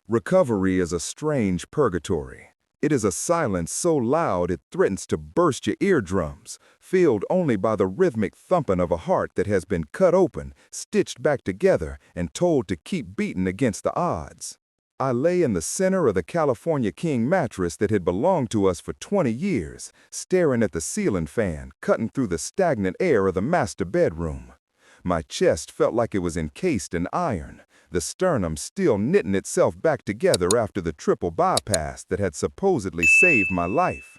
Recovery is a strange purgatory. It is a silence so loud it threatens to burst your eardrums, filled only by the rhythmic thumping of a heart that has been cut open, stitched back together, and told to keep beating against the odds. I lay in the center of the California King mattress that had belonged to us for 20 years, staring at the ceiling fan cutting through the stagnant air of the master bedroom. My chest felt like it was encased in iron, the sternum still knitting itself back together after the triple bypass that had supposedly saved my life.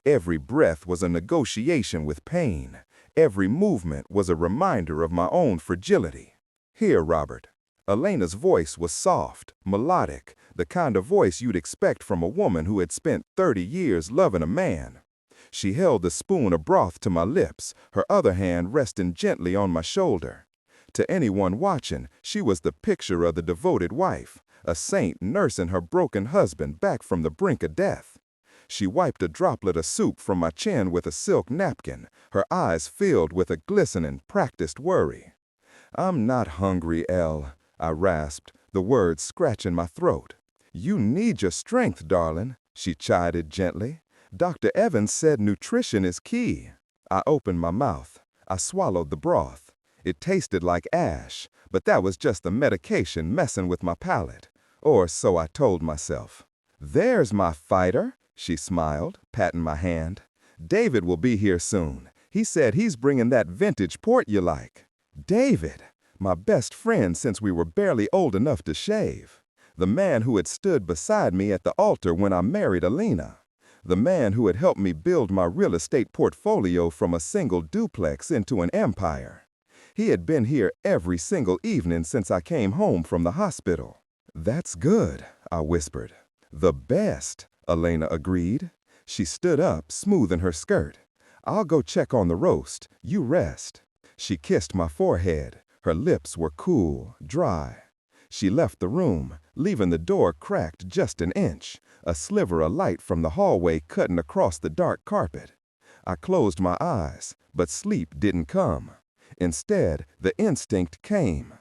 Every breath was a negotiation with pain. Every movement was a reminder of my own fragility. "Here, Robert." Elena's voice was soft, melodic, the kind of voice you'd expect from a woman who had spent 30 years loving a man. She held the spoon of broth to my lips, her other hand resting gently on my shoulder. To anyone watching, she was the picture of the devoted wife, a saint nursing her broken husband back from the brink of death. She wiped a droplet of soup from my chin with a silk napkin, her eyes filled with a glistening, practiced worry. "I'm not hungry, Elle," I rasped, the words scratching my throat. "You need your strength, darling," she chided gently. "Dr. Evans said nutrition is key." I opened my mouth. I swallowed the broth. It tasted like ash, but that was just the medication messing with my palate. Or so I told myself. "There's my fighter," she smiled, patting my hand. "David will be here soon. He said he's bringing that vintage port you like." David, my best friend since we were barely old enough to shave. The man who had stood beside me at the altar when I married Alina. The man who had helped me build my real estate portfolio from a single duplex into an empire. He had been here every single evening since I came home from the hospital. "That's good," I whispered. "The best," Elena agreed. She stood up, smoothing her skirt. "I'll go check on the roast. You rest." She kissed my forehead. Her lips were cool, dry. She left the room, leaving the door cracked just an inch, a sliver of light from the hallway cutting across the dark carpet. I closed my eyes, but sleep didn't come. Instead, the instinct came.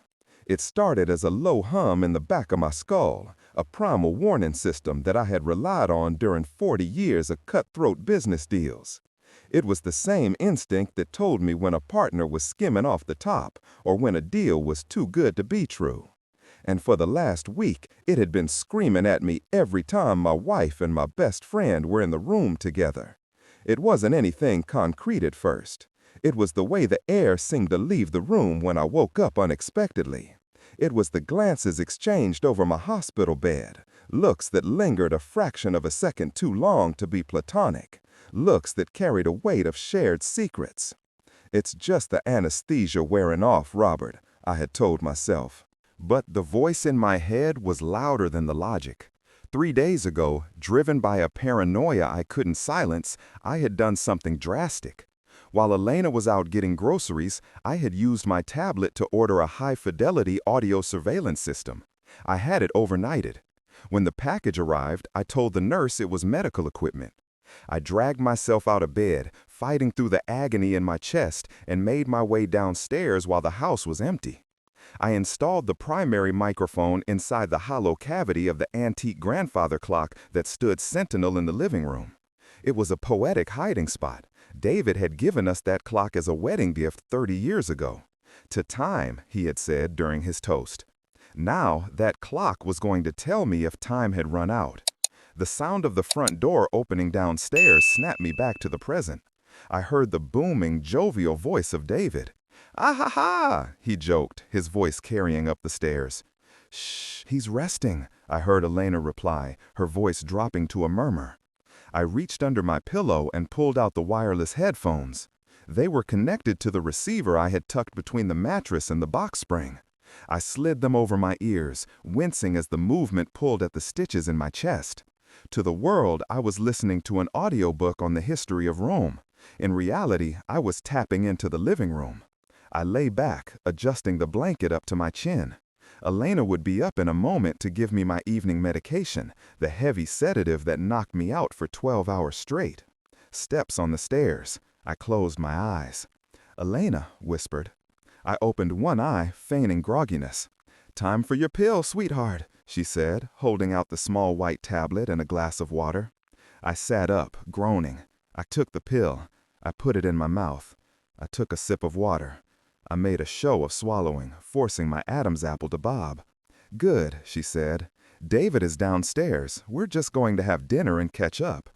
It started as a low hum in the back of my skull, a primal warning system that I had relied on during 40 years of cutthroat business deals. It was the same instinct that told me when a partner was skimming off the top or when a deal was too good to be true. And for the last week, it had been screaming at me every time my wife and my best friend were in the room together. It wasn't anything concrete at first. It was the way the air seemed to leave the room when I woke up unexpectedly. It was the glances exchanged over my hospital bed, looks that lingered a fraction of a second too long to be platonic, looks that carried a weight of shared secrets. "It's just the anesthesia wearing off, Robert," I had told myself. But the voice in my head was louder than the logic. 3 days ago, driven by a paranoia I couldn't silence, I had done something drastic. While Elena was out getting groceries, I had used my tablet to order a high-fidelity audio surveillance system. I had it overnighted. When the package arrived, I told the nurse it was medical equipment. I dragged myself out of bed, fighting through the agony in my chest, and made my way downstairs while the house was empty. I installed the primary microphone inside the hollow cavity of the antique grandfather clock that stood sentinel in the living room. It was a poetic hiding spot. David had given us that clock as a wedding gift 30 years ago. To time, he had said during his toast. Now, that clock was going to tell me if time had run out. The sound of the front door opening downstairs snapped me back to the present. I heard the booming, jovial voice of David. "Ah ha ha," he joked, his voice carrying up the stairs. "Shh, he's resting," I heard Elena reply, her voice dropping to a murmur. I reached under my pillow and pulled out the wireless headphones. They were connected to the receiver I had tucked between the mattress and the box spring. I slid them over my ears, wincing as the movement pulled at the stitches in my chest. To the world, I was listening to an audiobook on the history of Rome. In reality, I was tapping into the living room. I lay back, adjusting the blanket up to my chin. Elena would be up in a moment to give me my evening medication, the heavy sedative that knocked me out for 12 hours straight. Steps on the stairs. I closed my eyes. "Elena," whispered. I opened one eye, feigning grogginess. Time for your pill, sweetheart, she said, holding out the small white tablet and a glass of water. I sat up, groaning. I took the pill. I put it in my mouth. I took a sip of water. I made a show of swallowing, forcing my Adam's apple to bob. Good, she said. David is downstairs. We're just going to have dinner and catch up.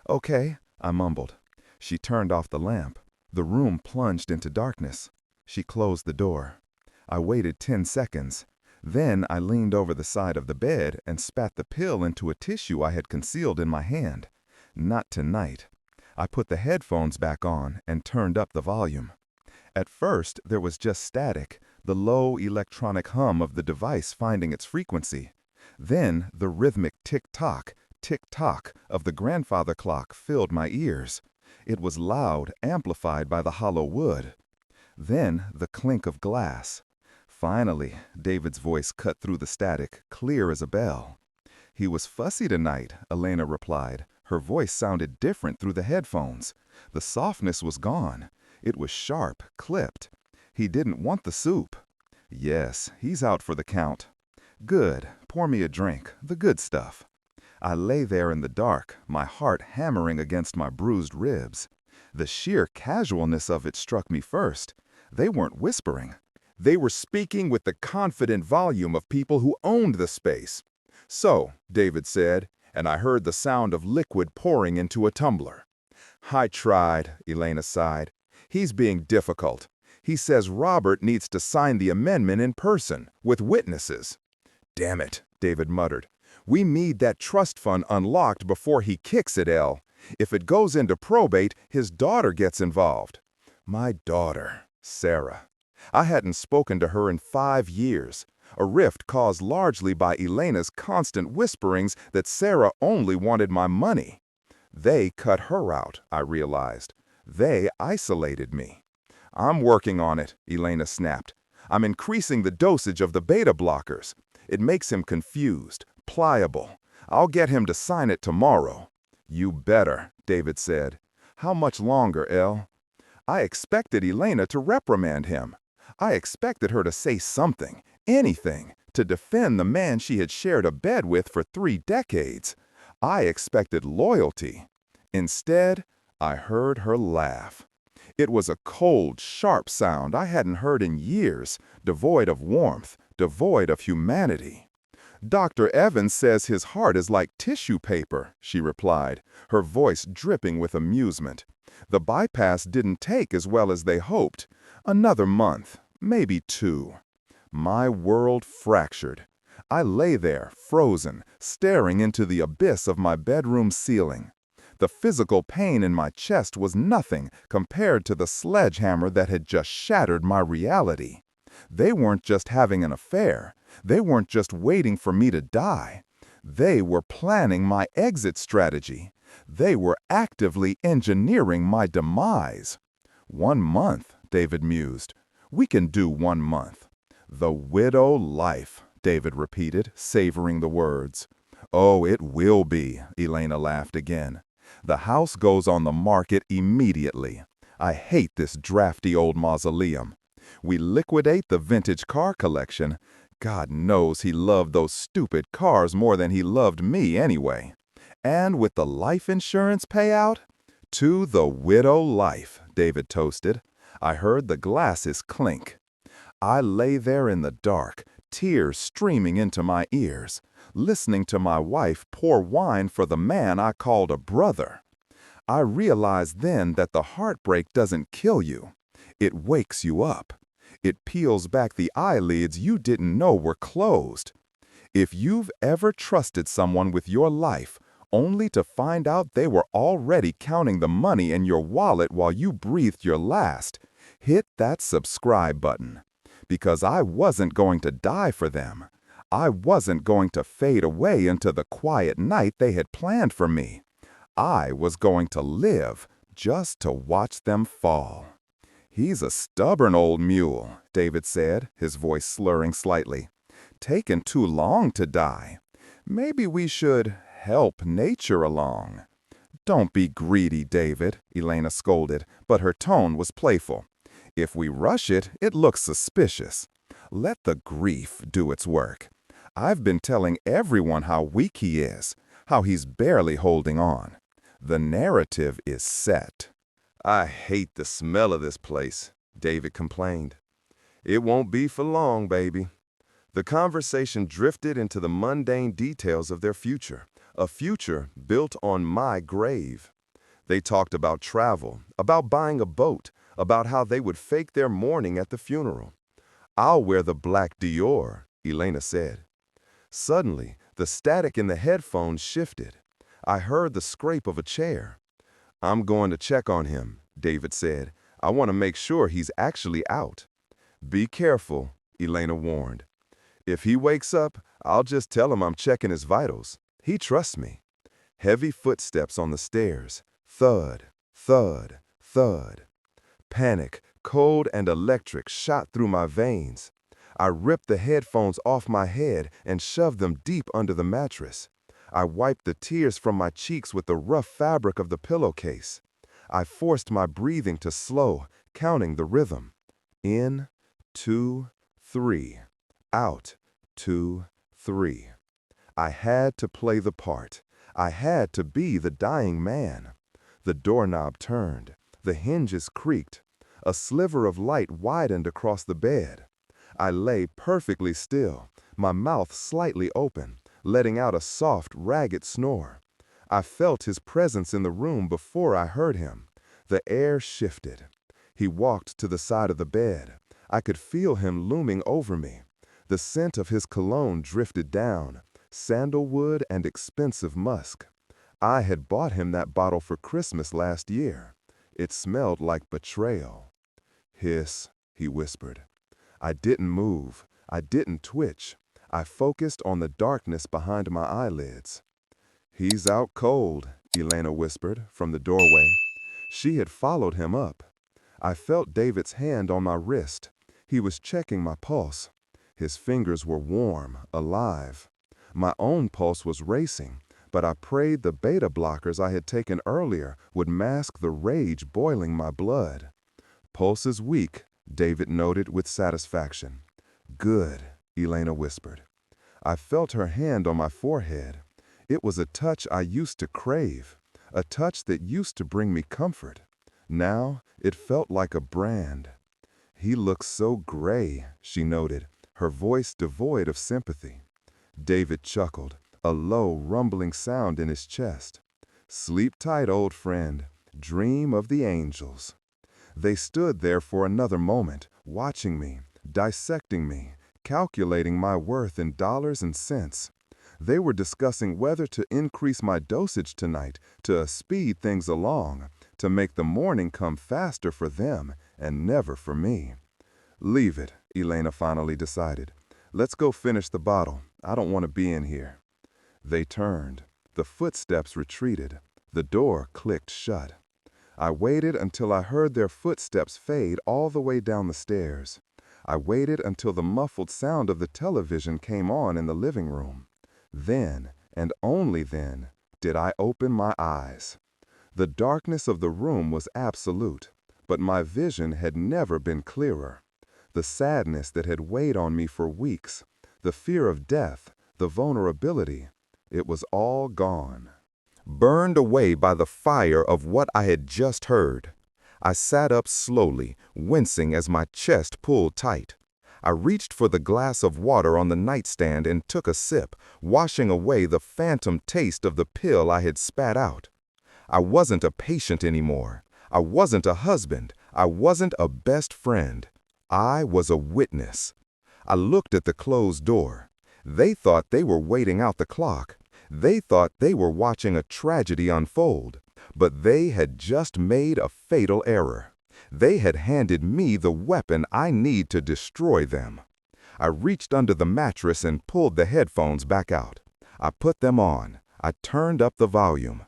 Okay, I mumbled. She turned off the lamp. The room plunged into darkness. She closed the door. I waited 10 seconds. Then I leaned over the side of the bed and spat the pill into a tissue I had concealed in my hand. Not tonight. I put the headphones back on and turned up the volume. At first, there was just static, the low electronic hum of the device finding its frequency. Then the rhythmic tick-tock of the grandfather clock filled my ears. It was loud, amplified by the hollow wood. Then the clink of glass. Finally, David's voice cut through the static, clear as a bell. He was fussy tonight, Elena replied. Her voice sounded different through the headphones. The softness was gone. It was sharp, clipped. He didn't want the soup. Yes, he's out for the count. Good, pour me a drink, the good stuff. I lay there in the dark, my heart hammering against my bruised ribs. The sheer casualness of it struck me first. They weren't whispering. They were speaking with the confident volume of people who owned the space. So, David said, and I heard the sound of liquid pouring into a tumbler. I tried, Elena sighed. He's being difficult. He says Robert needs to sign the amendment in person, with witnesses. Damn it, David muttered. We need that trust fund unlocked before he kicks it, El. If it goes into probate, his daughter gets involved. My daughter, Sarah. I hadn't spoken to her in 5 years, a rift caused largely by Elena's constant whisperings that Sarah only wanted my money. They cut her out, I realized. They isolated me. I'm working on it, Elena snapped. I'm increasing the dosage of the beta blockers. It makes him confused, pliable. I'll get him to sign it tomorrow. You better, David said. How much longer, El? I expected Elena to reprimand him. I expected her to say something, anything, to defend the man she had shared a bed with for 3 decades. I expected loyalty. Instead, I heard her laugh. It was a cold, sharp sound I hadn't heard in years, devoid of warmth, devoid of humanity. Dr. Evans says his heart is like tissue paper, she replied, her voice dripping with amusement. The bypass didn't take as well as they hoped. Another month, maybe 2. My world fractured. I lay there, frozen, staring into the abyss of my bedroom ceiling. The physical pain in my chest was nothing compared to the sledgehammer that had just shattered my reality. They weren't just having an affair. They weren't just waiting for me to die. They were planning my exit strategy. They were actively engineering my demise. 1 month, David mused. We can do 1 month. The widow life, David repeated, savoring the words. Oh, it will be, Elena laughed again. The house goes on the market immediately. I hate this drafty old mausoleum. We liquidate the vintage car collection. God knows he loved those stupid cars more than he loved me anyway. And with the life insurance payout? To the widow life, David toasted. I heard the glasses clink. I lay there in the dark, tears streaming into my ears, listening to my wife pour wine for the man I called a brother. I realized then that the heartbreak doesn't kill you. It wakes you up. It peels back the eyelids you didn't know were closed. If you've ever trusted someone with your life, only to find out they were already counting the money in your wallet while you breathed your last, hit that subscribe button. Because I wasn't going to die for them. I wasn't going to fade away into the quiet night they had planned for me. I was going to live just to watch them fall. He's a stubborn old mule, David said, his voice slurring slightly. Taken too long to die. Maybe we should help nature along. Don't be greedy, David, Elena scolded, but her tone was playful. If we rush it, it looks suspicious. Let the grief do its work. I've been telling everyone how weak he is, how he's barely holding on. The narrative is set. I hate the smell of this place, David complained. It won't be for long, baby. The conversation drifted into the mundane details of their future, a future built on my grave. They talked about travel, about buying a boat, about how they would fake their mourning at the funeral. "I'll wear the black Dior," Elena said. Suddenly, the static in the headphones shifted. I heard the scrape of a chair. "I'm going to check on him," David said. "I want to make sure he's actually out." "Be careful," Elena warned. "If he wakes up, I'll just tell him I'm checking his vitals. He trusts me." Heavy footsteps on the stairs. Thud, thud, thud. Panic, cold and electric, shot through my veins. I ripped the headphones off my head and shoved them deep under the mattress. I wiped the tears from my cheeks with the rough fabric of the pillowcase. I forced my breathing to slow, counting the rhythm. In, 2, 3. Out, 2, 3. I had to play the part. I had to be the dying man. The doorknob turned. The hinges creaked. A sliver of light widened across the bed. I lay perfectly still, my mouth slightly open, letting out a soft, ragged snore. I felt his presence in the room before I heard him. The air shifted. He walked to the side of the bed. I could feel him looming over me. The scent of his cologne drifted down, sandalwood and expensive musk. I had bought him that bottle for Christmas last year. It smelled like betrayal. "Hiss," he whispered. I didn't move. I didn't twitch. I focused on the darkness behind my eyelids. "He's out cold," Elena whispered from the doorway. She had followed him up. I felt David's hand on my wrist. He was checking my pulse. His fingers were warm, alive. My own pulse was racing, but I prayed the beta blockers I had taken earlier would mask the rage boiling my blood. "Pulse is weak," David noted with satisfaction. "Good," Elena whispered. I felt her hand on my forehead. It was a touch I used to crave, a touch that used to bring me comfort. Now it felt like a brand. "He looks so gray," she noted, her voice devoid of sympathy. David chuckled, a low, rumbling sound in his chest. "Sleep tight, old friend. Dream of the angels." They stood there for another moment, watching me, dissecting me, calculating my worth in dollars and cents. They were discussing whether to increase my dosage tonight, to speed things along, to make the morning come faster for them and never for me. "Leave it," Elena finally decided. "Let's go finish the bottle. I don't want to be in here." They turned. The footsteps retreated. The door clicked shut. I waited until I heard their footsteps fade all the way down the stairs. I waited until the muffled sound of the television came on in the living room. Then, and only then, did I open my eyes. The darkness of the room was absolute, but my vision had never been clearer. The sadness that had weighed on me for weeks, the fear of death, the vulnerability, it was all gone. Burned away by the fire of what I had just heard. I sat up slowly, wincing as my chest pulled tight. I reached for the glass of water on the nightstand and took a sip, washing away the phantom taste of the pill I had spat out. I wasn't a patient anymore. I wasn't a husband. I wasn't a best friend. I was a witness. I looked at the closed door. They thought they were waiting out the clock. They thought they were watching a tragedy unfold, but they had just made a fatal error. They had handed me the weapon I need to destroy them. I reached under the mattress and pulled the headphones back out. I put them on. I turned up the volume.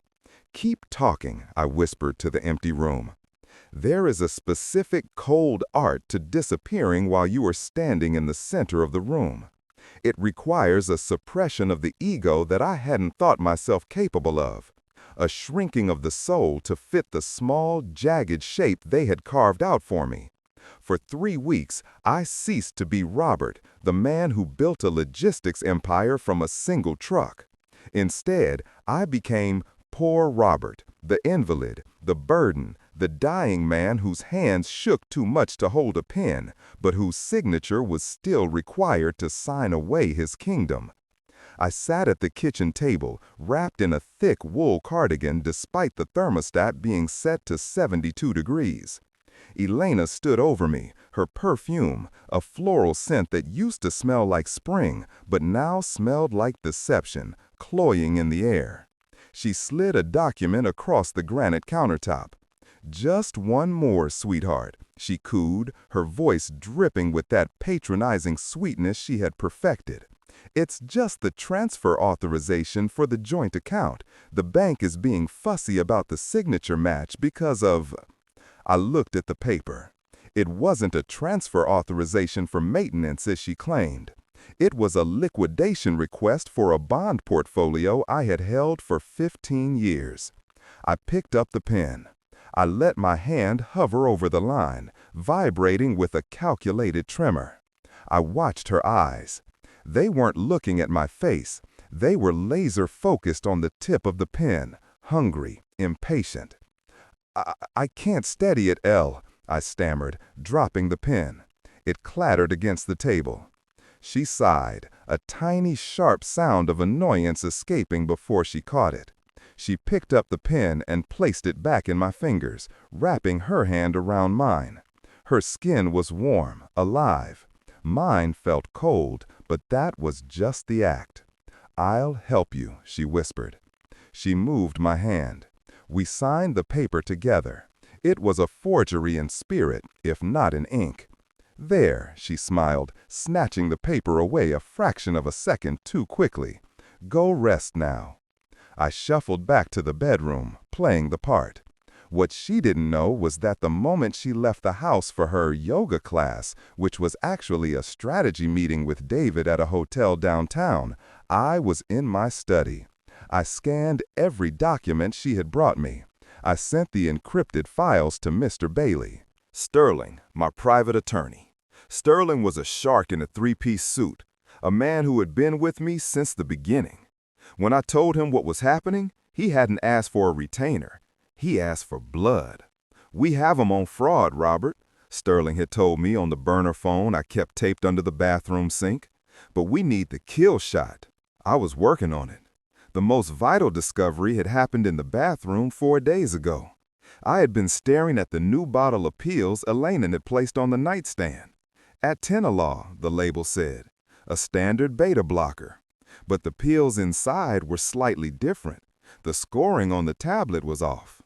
"Keep talking," I whispered to the empty room. There is a specific cold art to disappearing while you are standing in the center of the room. It requires a suppression of the ego that I hadn't thought myself capable of, a shrinking of the soul to fit the small, jagged shape they had carved out for me. For 3 weeks, I ceased to be Robert, the man who built a logistics empire from a single truck. Instead, I became poor Robert, the invalid, the burden, the dying man whose hands shook too much to hold a pen, but whose signature was still required to sign away his kingdom. I sat at the kitchen table, wrapped in a thick wool cardigan despite the thermostat being set to 72 degrees. Elena stood over me, her perfume, a floral scent that used to smell like spring, but now smelled like deception, cloying in the air. She slid a document across the granite countertop. "Just one more, sweetheart," she cooed, her voice dripping with that patronizing sweetness she had perfected. "It's just the transfer authorization for the joint account. The bank is being fussy about the signature match because of—" I looked at the paper. It wasn't a transfer authorization for maintenance as she claimed. It was a liquidation request for a bond portfolio I had held for 15 years. I picked up the pen. I let my hand hover over the line, vibrating with a calculated tremor. I watched her eyes. They weren't looking at my face. They were laser-focused on the tip of the pen, hungry, impatient. I can't steady it, Elle," I stammered, dropping the pen. It clattered against the table. She sighed, a tiny, sharp sound of annoyance escaping before she caught it. She picked up the pen and placed it back in my fingers, wrapping her hand around mine. Her skin was warm, alive. Mine felt cold, but that was just the act. "I'll help you," she whispered. She moved my hand. We signed the paper together. It was a forgery in spirit, if not in ink. "There," she smiled, snatching the paper away a fraction of a second too quickly. "Go rest now." I shuffled back to the bedroom, playing the part. What she didn't know was that the moment she left the house for her yoga class, which was actually a strategy meeting with David at a hotel downtown, I was in my study. I scanned every document she had brought me. I sent the encrypted files to Mr. Bailey. Sterling, my private attorney. Sterling was a shark in a three-piece suit, a man who had been with me since the beginning. When I told him what was happening, he hadn't asked for a retainer. He asked for blood. "We have him on fraud, Robert," Sterling had told me on the burner phone I kept taped under the bathroom sink. "But we need the kill shot." I was working on it. The most vital discovery had happened in the bathroom 4 days ago. I had been staring at the new bottle of pills Elena had placed on the nightstand. Atenolol, the label said, a standard beta blocker. But the pills inside were slightly different. The scoring on the tablet was off.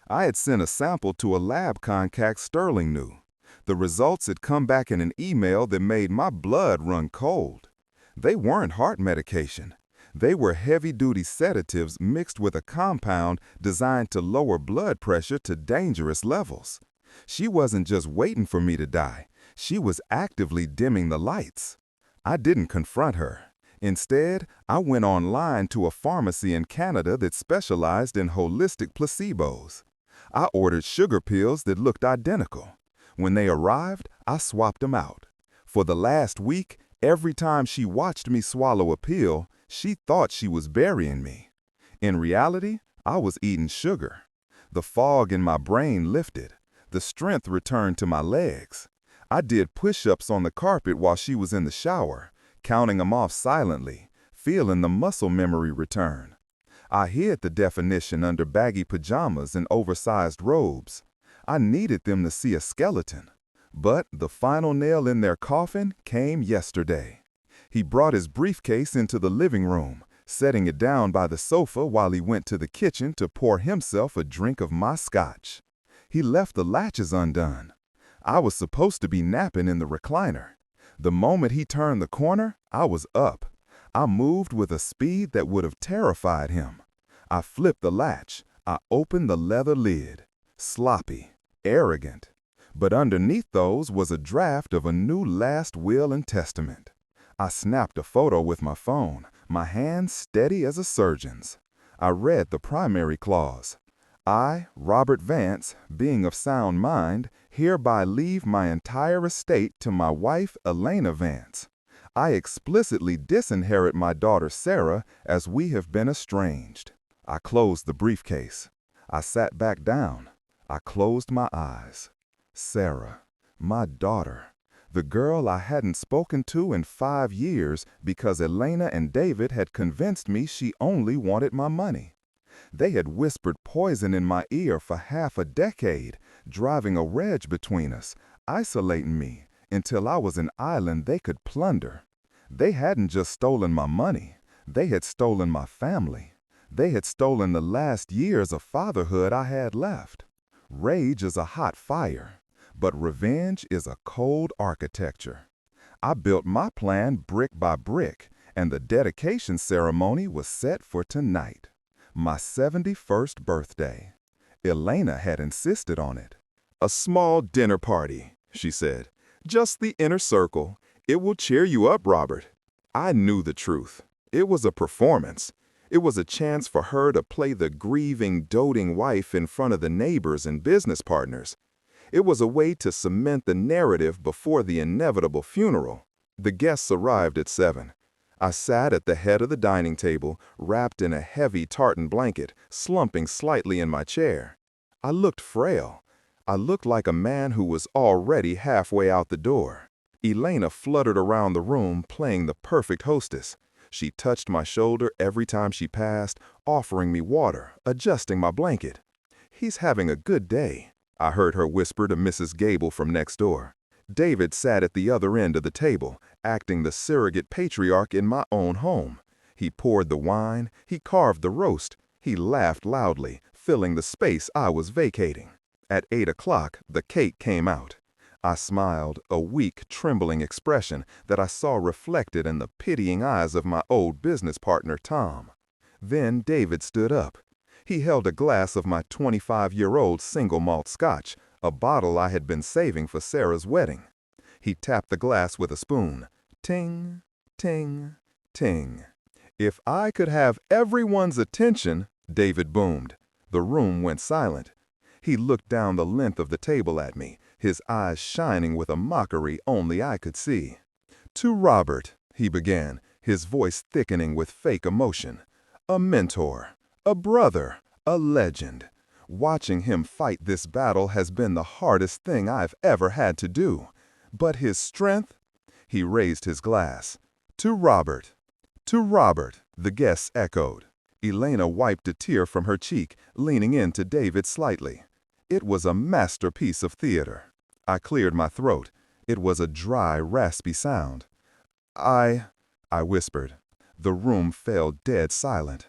I had sent a sample to a lab contact Sterling knew. The results had come back in an email that made my blood run cold. They weren't heart medication. They were heavy-duty sedatives mixed with a compound designed to lower blood pressure to dangerous levels. She wasn't just waiting for me to die. She was actively dimming the lights. I didn't confront her. Instead, I went online to a pharmacy in Canada that specialized in holistic placebos. I ordered sugar pills that looked identical. When they arrived, I swapped them out. For the last week, every time she watched me swallow a pill, she thought she was burying me. In reality, I was eating sugar. The fog in my brain lifted. The strength returned to my legs. I did push-ups on the carpet while she was in the shower, counting them off silently, feeling the muscle memory return. I hid the definition under baggy pajamas and oversized robes. I needed them to see a skeleton. But the final nail in their coffin came yesterday. He brought his briefcase into the living room, setting it down by the sofa while he went to the kitchen to pour himself a drink of my scotch. He left the latches undone. I was supposed to be napping in the recliner. The moment he turned the corner, I was up. I moved with a speed that would have terrified him. I flipped the latch. I opened the leather lid. Sloppy, arrogant. But underneath those was a draft of a new last will and testament. I snapped a photo with my phone, my hand steady as a surgeon's. I read the primary clause. I, Robert Vance, being of sound mind, hereby leave my entire estate to my wife, Elena Vance. I explicitly disinherit my daughter Sarah, as we have been estranged. I closed the briefcase. I sat back down. I closed my eyes. Sarah, my daughter, the girl I hadn't spoken to in 5 years because Elena and David had convinced me she only wanted my money. They had whispered poison in my ear for half a decade, driving a wedge between us, isolating me until I was an island they could plunder. They hadn't just stolen my money, they had stolen my family. They had stolen the last years of fatherhood I had left. Rage is a hot fire, but revenge is a cold architecture. I built my plan brick by brick, and the dedication ceremony was set for tonight, my 71st birthday. Elena had insisted on it. "A small dinner party," she said. "Just the inner circle. It will cheer you up, Robert." I knew the truth. It was a performance. It was a chance for her to play the grieving, doting wife in front of the neighbors and business partners. It was a way to cement the narrative before the inevitable funeral. The guests arrived at 7. I sat at the head of the dining table, wrapped in a heavy tartan blanket, slumping slightly in my chair. I looked frail. I looked like a man who was already halfway out the door. Elena fluttered around the room, playing the perfect hostess. She touched my shoulder every time she passed, offering me water, adjusting my blanket. "He's having a good day," I heard her whisper to Mrs. Gable from next door. David sat at the other end of the table, acting the surrogate patriarch in my own home. He poured the wine, he carved the roast, he laughed loudly, filling the space I was vacating. At 8 o'clock, the cake came out. I smiled, a weak, trembling expression that I saw reflected in the pitying eyes of my old business partner, Tom. Then David stood up. He held a glass of my 25-year-old single malt scotch, a bottle I had been saving for Sarah's wedding. He tapped the glass with a spoon. Ting, ting, ting. "If I could have everyone's attention," David boomed. The room went silent. He looked down the length of the table at me, his eyes shining with a mockery only I could see. "To Robert," he began, his voice thickening with fake emotion. "A mentor, a brother, a legend. Watching him fight this battle has been the hardest thing I've ever had to do. But his strength—" He raised his glass. "To Robert." "To Robert," the guests echoed. Elena wiped a tear from her cheek, leaning in to David slightly. It was a masterpiece of theater. I cleared my throat. It was a dry, raspy sound. I whispered. The room fell dead silent.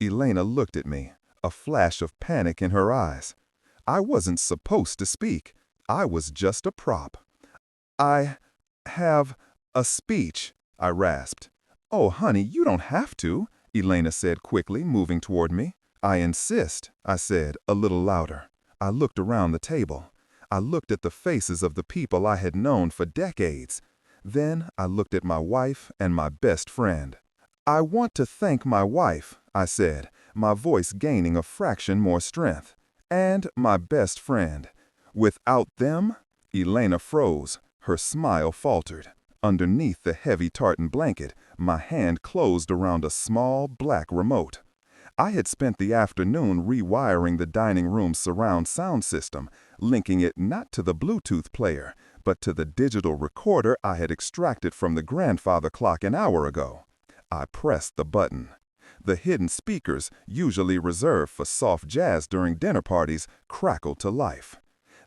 Elena looked at me, a flash of panic in her eyes. I wasn't supposed to speak. I was just a prop. "I have a speech," I rasped. "Oh, honey, you don't have to," Elena said quickly, moving toward me. "I insist," I said, a little louder. I looked around the table. I looked at the faces of the people I had known for decades. Then I looked at my wife and my best friend. "I want to thank my wife," I said, my voice gaining a fraction more strength, "and my best friend. Without them—" Elena froze. Her smile faltered. Underneath the heavy tartan blanket, my hand closed around a small black remote. I had spent the afternoon rewiring the dining room's surround sound system, linking it not to the Bluetooth player, but to the digital recorder I had extracted from the grandfather clock an hour ago. I pressed the button. The hidden speakers, usually reserved for soft jazz during dinner parties, crackled to life.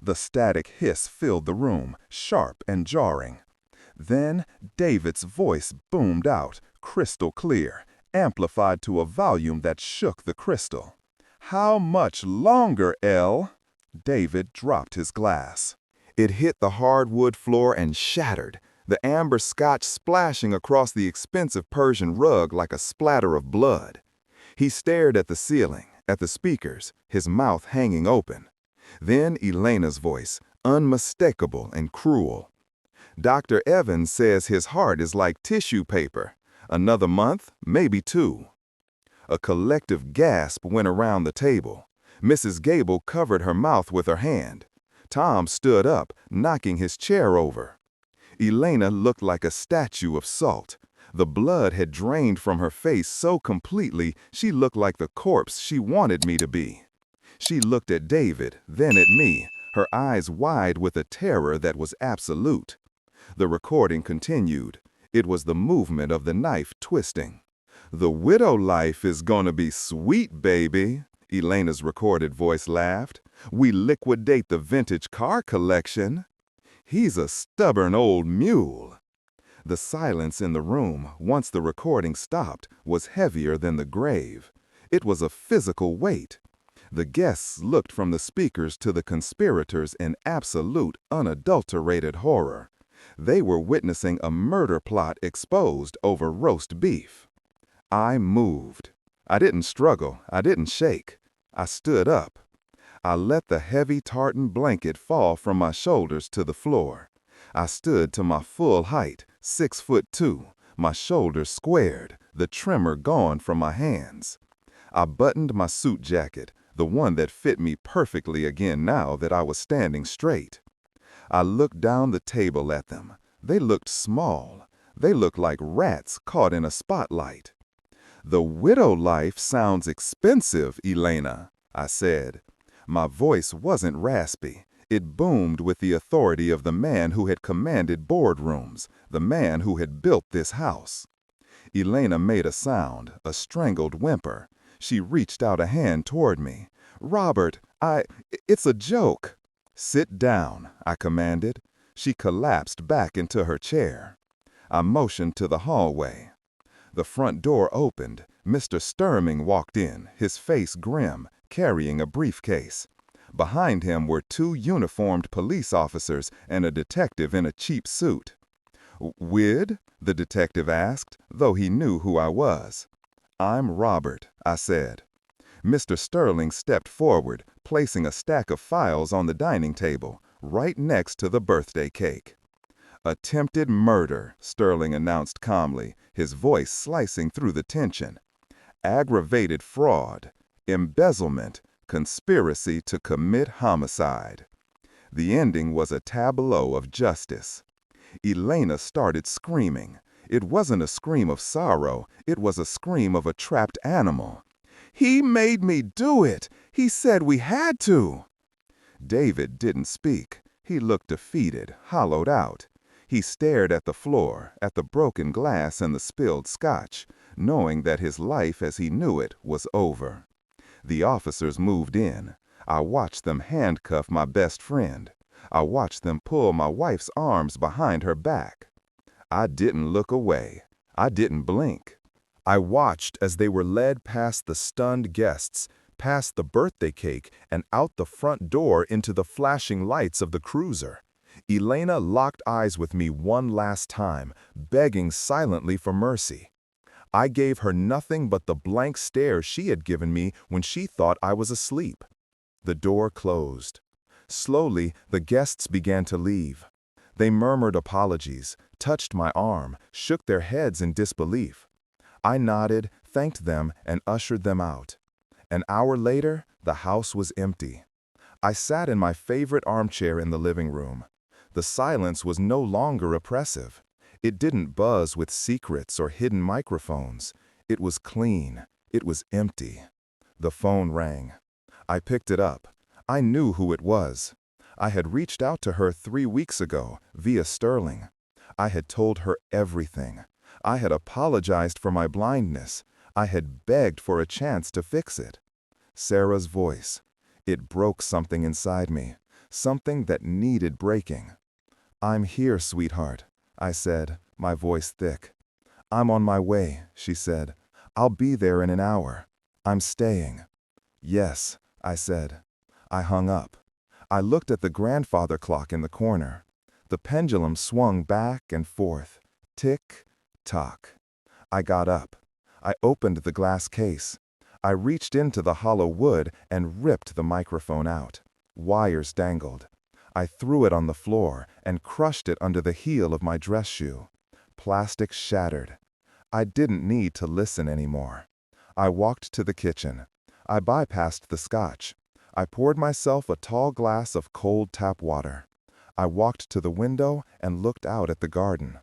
The static hiss filled the room, sharp and jarring. Then David's voice boomed out, crystal clear, amplified to a volume that shook the crystal. "How much longer, Elle?" David dropped his glass. It hit the hardwood floor and shattered, the amber scotch splashing across the expensive Persian rug like a splatter of blood. He stared at the ceiling, at the speakers, his mouth hanging open. Then Elena's voice, unmistakable and cruel. "Dr. Evans says his heart is like tissue paper. Another month, maybe 2. A collective gasp went around the table. Mrs. Gable covered her mouth with her hand. Tom stood up, knocking his chair over. Elena looked like a statue of salt. The blood had drained from her face so completely she looked like the corpse she wanted me to be. She looked at David, then at me, her eyes wide with a terror that was absolute. The recording continued. It was the movement of the knife twisting. "The widow life is gonna be sweet, baby," Elena's recorded voice laughed. "We liquidate the vintage car collection. He's a stubborn old mule." The silence in the room, once the recording stopped, was heavier than the grave. It was a physical weight. The guests looked from the speakers to the conspirators in absolute, unadulterated horror. They were witnessing a murder plot exposed over roast beef. I moved. I didn't struggle. I didn't shake. I stood up. I let the heavy tartan blanket fall from my shoulders to the floor. I stood to my full height, 6'2", my shoulders squared, the tremor gone from my hands. I buttoned my suit jacket, the one that fit me perfectly again now that I was standing straight. I looked down the table at them. They looked small. They looked like rats caught in a spotlight. "The widow life sounds expensive, Elena," I said. My voice wasn't raspy. It boomed with the authority of the man who had commanded boardrooms, the man who had built this house. Elena made a sound, a strangled whimper. She reached out a hand toward me. "Robert, it's a joke." "Sit down," I commanded. She collapsed back into her chair. I motioned to the hallway. The front door opened. Mr. Sturming walked in, his face grim, carrying a briefcase. Behind him were 2 uniformed police officers and a detective in a cheap suit. "Wid?" the detective asked, though he knew who I was. "I'm Robert," I said. Mr. Sterling stepped forward, placing a stack of files on the dining table, right next to the birthday cake. "Attempted murder," Sterling announced calmly, his voice slicing through the tension. "Aggravated fraud, embezzlement, conspiracy to commit homicide." The ending was a tableau of justice. Elena started screaming. It wasn't a scream of sorrow, it was a scream of a trapped animal. "He made me do it! He said we had to!" David didn't speak. He looked defeated, hollowed out. He stared at the floor, at the broken glass and the spilled scotch, knowing that his life as he knew it was over. The officers moved in. I watched them handcuff my best friend. I watched them pull my wife's arms behind her back. I didn't look away. I didn't blink. I watched as they were led past the stunned guests, past the birthday cake, and out the front door into the flashing lights of the cruiser. Elena locked eyes with me one last time, begging silently for mercy. I gave her nothing but the blank stare she had given me when she thought I was asleep. The door closed. Slowly, the guests began to leave. They murmured apologies, touched my arm, shook their heads in disbelief. I nodded, thanked them, and ushered them out. An hour later, the house was empty. I sat in my favorite armchair in the living room. The silence was no longer oppressive. It didn't buzz with secrets or hidden microphones. It was clean. It was empty. The phone rang. I picked it up. I knew who it was. I had reached out to her 3 weeks ago, via Sterling. I had told her everything. I had apologized for my blindness. I had begged for a chance to fix it. Sarah's voice. It broke something inside me, something that needed breaking. "I'm here, sweetheart," I said, my voice thick. "I'm on my way," she said. "I'll be there in an hour. I'm staying." "Yes," I said. I hung up. I looked at the grandfather clock in the corner. The pendulum swung back and forth. Tick, tock. I got up. I opened the glass case. I reached into the hollow wood and ripped the microphone out. Wires dangled. I threw it on the floor and crushed it under the heel of my dress shoe. Plastic shattered. I didn't need to listen anymore. I walked to the kitchen. I bypassed the scotch. I poured myself a tall glass of cold tap water. I walked to the window and looked out at the garden.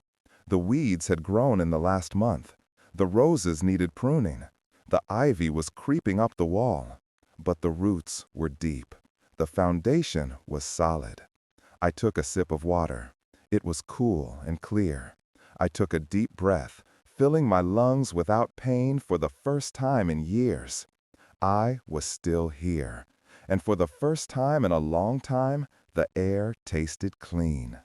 The weeds had grown in the last month. The roses needed pruning. The ivy was creeping up the wall. But the roots were deep. The foundation was solid. I took a sip of water. It was cool and clear. I took a deep breath, filling my lungs without pain for the first time in years. I was still here. And for the first time in a long time, the air tasted clean.